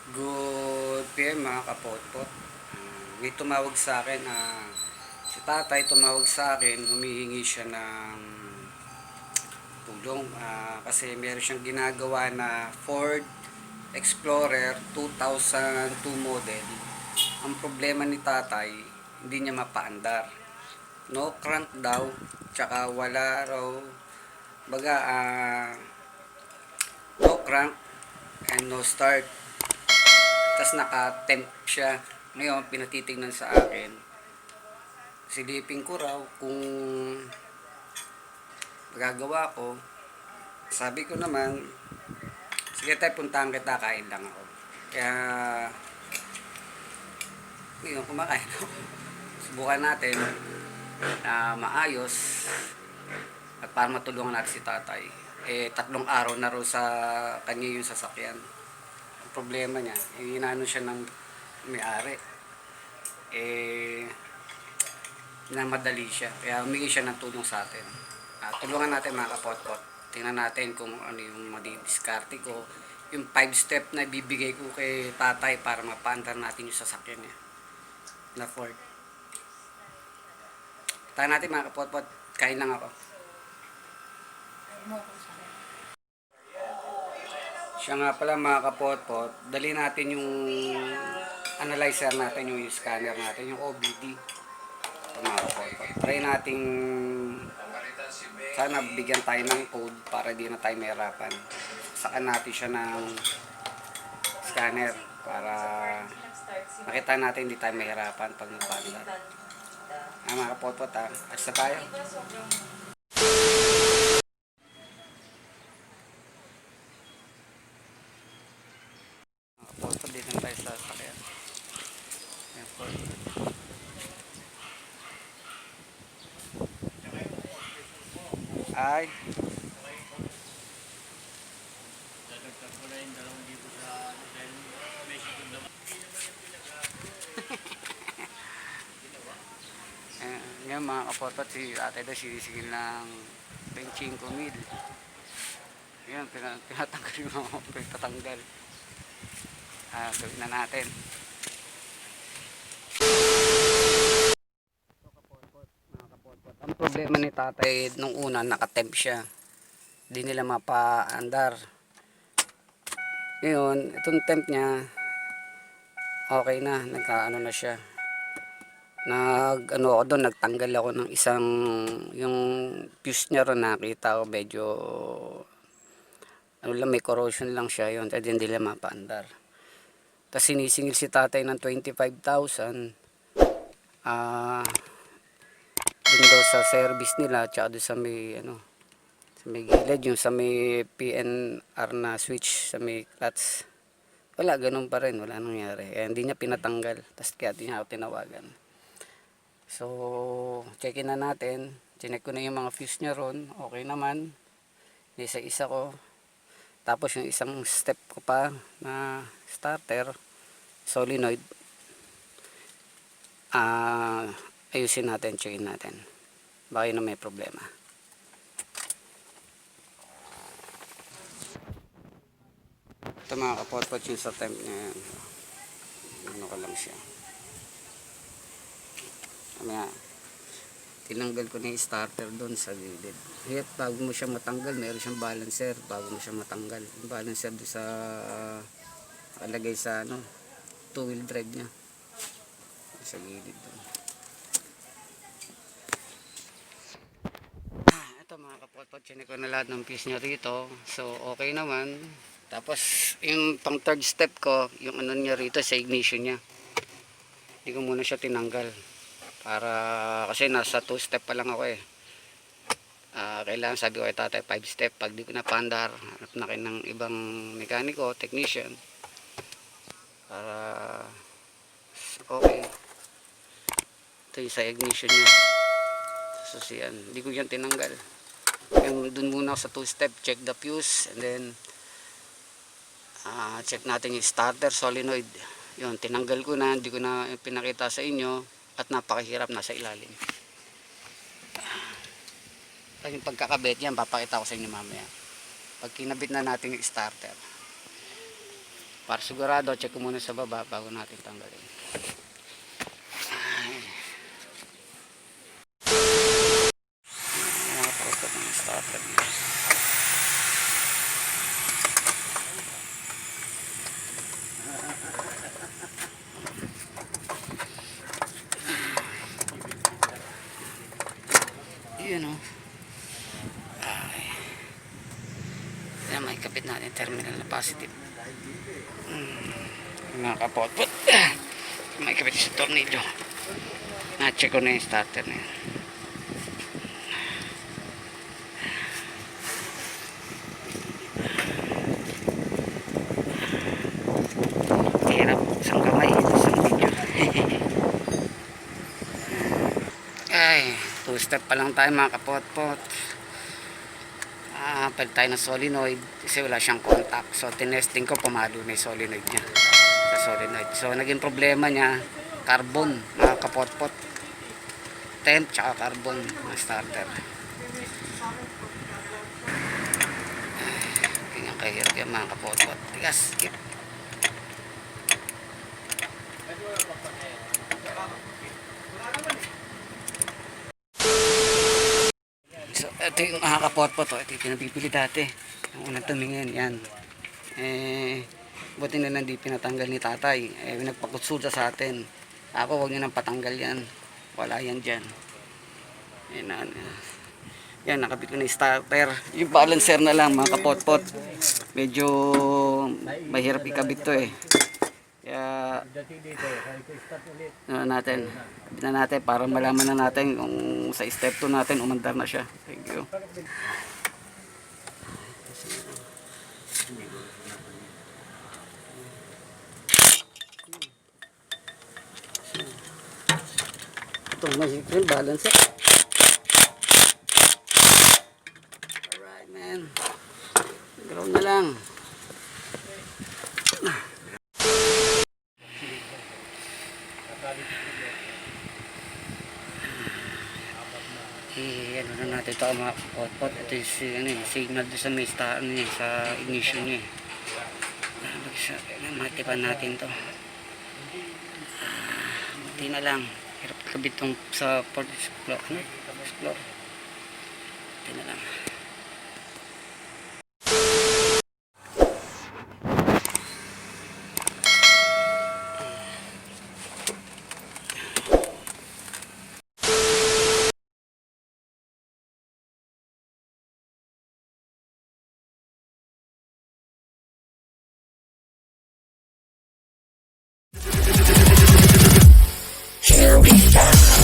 Good PM mga kapotpot. May tumawag sa akin, si tatay tumawag sa akin, humihingi siya ng tulong kasi meron siyang ginagawa na Ford Explorer 2002 model. Ang problema ni tatay, hindi niya mapaandar. No crank daw, tsaka wala raw, baga no crank and no start. Tas naka-temp siya. Ngayon, pinatitignan sa akin. Silipin ko raw kung magagawa ko. Sabi ko naman, sige tayo, puntahan kita, kain lang ako. Kaya, ngayon, kumakain ako. Subukan natin na maayos at para matulungan natin si tatay. 3 araw na raw sa kanya yung sasakyan. Ang problema niya, inano siya ng may-ari. Na madali siya. Kaya humingi siya ng tulong sa atin. Tulungan natin mga kapotpot. Tingnan natin kung ano yung madidiskarte ko. Yung 5 step na bibigay ko kay tatay para mapaandar natin yung sasakyan niya. Na Ford. Tayo natin mga kapotpot. Kain lang ako. Siya nga pala mga kapotpot. Dali natin yung analyzer natin, yung scanner natin, yung OBD. Mga kapotpot. Try nating sana bigyan tayo ng code para di na tayo mahirapan. Saka natin siya ng scanner para makita natin hindi tayo mahirapan pag nagpanda. Mga kapotpot asa tayo. Mga kapotpot dito tayo sa sakyan. Ay dadagdag ko na yung 2,000 sa dahil may sikod naman. Ngayon mga kapotpot, si ate daw sinisigil ng 25,000. Ngayon pinatanggal yung mga pinatanggal. Gawin na natin. Mga kapotpot, ang problema ni tatay nung una nakatemp siya, di nila mapaandar. Ngayon itong temp niya okay na, nagkaano na siya, ako doon, nagtanggal ako ng isang yung fuse niya ron, nakita ko medyo ano lang, may corrosion lang siya, yun at hindi nila mapaandar. Tapos sinisingil si tatay ng 25,000 dun daw sa service nila, tsaka doon sa may sa may gilid, yung sa may PNR na switch, sa may clutch. Wala, ganun pa rin, wala nangyari. Hindi niya pinatanggal, tapos kaya di niya ako tinawagan. So checkin na natin, chinek ko na yung mga fuse niya ron, okay naman, isa-isa ko. Tapos yung isang step ko pa na starter solenoid, ayusin natin, checkin natin baka yun na may problema. Ito mga kapotpot yung sa temp niya yan. Ano ko lang siya, tinanggal ko na yung starter doon sa gilid. Kaya bago mo siya matanggal, meron siyang balancer bago mo siya matanggal. Yung balancer doon sa nakalagay sa 2-wheel drive niya sa gilid doon. Ito mga kapotpot, chinek ko na lahat ng piece niya rito, so okay naman. Tapos yung pang third step ko, yung ano niya rito sa ignition niya, hindi ko muna siya tinanggal para kasi nasa 2 step pa lang ako kailangan, sabi ko kay tatay 5 step. Pag di ko na pandar, hanap na kayo ng ibang mekaniko, technician para okay. Ito yung sa ignition nya, so siyan, hindi ko yan tinanggal. Yung dun muna sa 2 step, check the fuse, and then check natin yung starter solenoid. Yun, tinanggal ko na, hindi ko na pinakita sa inyo at napakahirap, nasa ilalim. Yung pagkakabit yan, papakita ko sa inyo mamaya pag kinabit na natin yung starter. Para sigurado, check ko muna sa baba bago natin tanggalin. Nakapagod ng starter niya. Yun o. Yan, may kapit natin terminal na positive. Nakapotpot. May kapit sa tornilyo. Na-check ko na yung starter na yun. Hirap. Isang kamay. Isang video. Ay, 2 step pa lang tayo mga kapotpot. Palit tayo ng solenoid kasi wala siyang contact. So tinesting ko, pumalo na yung solenoid niya sa solenoid. So naging problema niya carbon mga kapotpot, temp tsaka carbon na starter. Ganyan kahirap yan mga kapotpot. Tigas, skip. So, ito yung mga kapotpot. Ito yung pinabibili dati. Yung unang tumingin, yan. Buti na hindi pinatanggal ni tatay. Nagpakonsulta sa atin. Ako, huwag nyo nang patanggal yan. Wala yan dyan. Yan, nakabit ko na yung starter. Yung balancer na lang, mga kapotpot. Medyo mahirap ikabit to eh. Kaya natin, kabit na natin para malaman na natin kung sa step 2 natin umandar na siya. Thank you. Ito may balancer. Alright man, ground na lang. Ano na natin ito mga kapotpot. Ito yung signal doon sa may star, sa ignition niya. Matipan natin to. Buti na lang. Hirap kabit itong sa port explore. Buti na lang. Here we go.